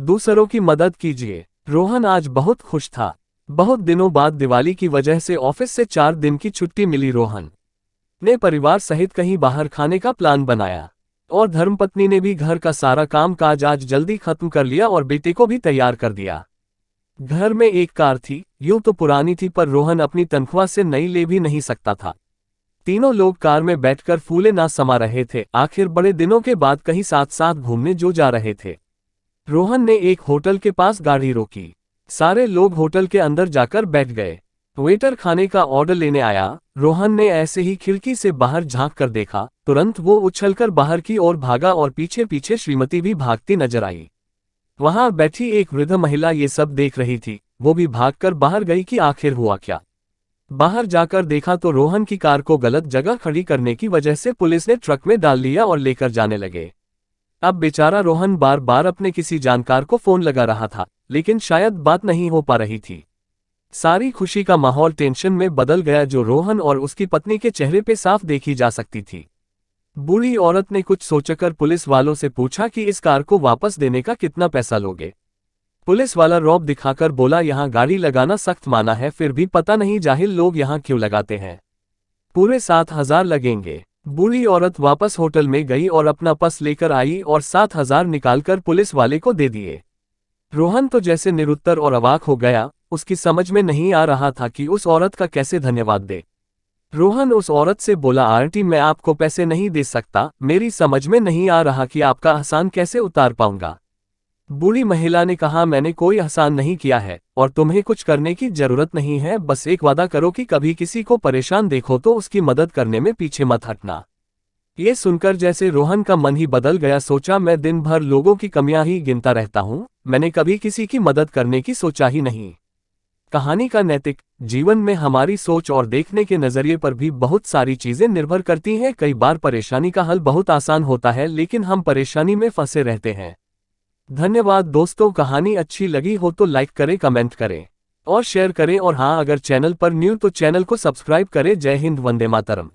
दूसरों की मदद कीजिए। रोहन आज बहुत खुश था। बहुत दिनों बाद दिवाली की वजह से ऑफिस से 4 दिन की छुट्टी मिली। रोहन ने परिवार सहित कहीं बाहर खाने का प्लान बनाया और धर्मपत्नी ने भी घर का सारा काम काज आज जल्दी खत्म कर लिया और बेटे को भी तैयार कर दिया। घर में एक कार थी, यूं तो पुरानी थी पर रोहन अपनी तनख्वाह से नई ले भी नहीं सकता था। तीनों लोग कार में बैठकर फूले ना समा रहे थे। आखिर बड़े दिनों के बाद कहीं साथ साथ घूमने जो जा रहे थे। रोहन ने एक होटल के पास गाड़ी रोकी। सारे लोग होटल के अंदर जाकर बैठ गए। वेटर खाने का ऑर्डर लेने आया। रोहन ने ऐसे ही खिड़की से बाहर झांक कर देखा, तुरंत वो उछलकर बाहर की ओर भागा और पीछे पीछे श्रीमती भी भागती नजर आई। वहां बैठी एक वृद्ध महिला ये सब देख रही थी। वो भी भागकर बाहर गई कि आखिर हुआ क्या। बाहर जाकर देखा तो रोहन की कार को गलत जगह खड़ी करने की वजह से पुलिस ने ट्रक में डाल लिया और लेकर जाने लगे। अब बेचारा रोहन बार बार अपने किसी जानकार को फोन लगा रहा था, लेकिन शायद बात नहीं हो पा रही थी। सारी खुशी का माहौल टेंशन में बदल गया जो रोहन और उसकी पत्नी के चेहरे पे साफ देखी जा सकती थी। बूढ़ी औरत ने कुछ सोचकर पुलिस वालों से पूछा कि इस कार को वापस देने का कितना पैसा लोगे। पुलिस वाला रौब दिखाकर बोला, यहाँ गाड़ी लगाना सख्त माना है, फिर भी पता नहीं जाहिल लोग यहाँ क्यों लगाते हैं। पूरे 7,000 लगेंगे। बूढ़ी औरत वापस होटल में गई और अपना पर्स लेकर आई और 7,000 निकालकर पुलिस वाले को दे दिए। रोहन तो जैसे निरुत्तर और अवाक हो गया। उसकी समझ में नहीं आ रहा था कि उस औरत का कैसे धन्यवाद दे। रोहन उस औरत से बोला, आंटी मैं आपको पैसे नहीं दे सकता, मेरी समझ में नहीं आ रहा कि आपका एहसान कैसे उतार पाऊंगा। बूढ़ी महिला ने कहा, मैंने कोई एहसान नहीं किया है और तुम्हें कुछ करने की जरूरत नहीं है, बस एक वादा करो कि कभी किसी को परेशान देखो तो उसकी मदद करने में पीछे मत हटना। ये सुनकर जैसे रोहन का मन ही बदल गया। सोचा, मैं दिन भर लोगों की कमियां ही गिनता रहता हूं, मैंने कभी किसी की मदद करने की सोचा ही नहीं। कहानी का नैतिक, जीवन में हमारी सोच और देखने के नजरिए पर भी बहुत सारी चीजें निर्भर करती हैं। कई बार परेशानी का हल बहुत आसान होता है, लेकिन हम परेशानी में फंसे रहते हैं। धन्यवाद दोस्तों। कहानी अच्छी लगी हो तो लाइक करें, कमेंट करें और शेयर करें, और हाँ, अगर चैनल पर न्यू तो चैनल को सब्सक्राइब करें। जय हिंद, वंदे मातरम।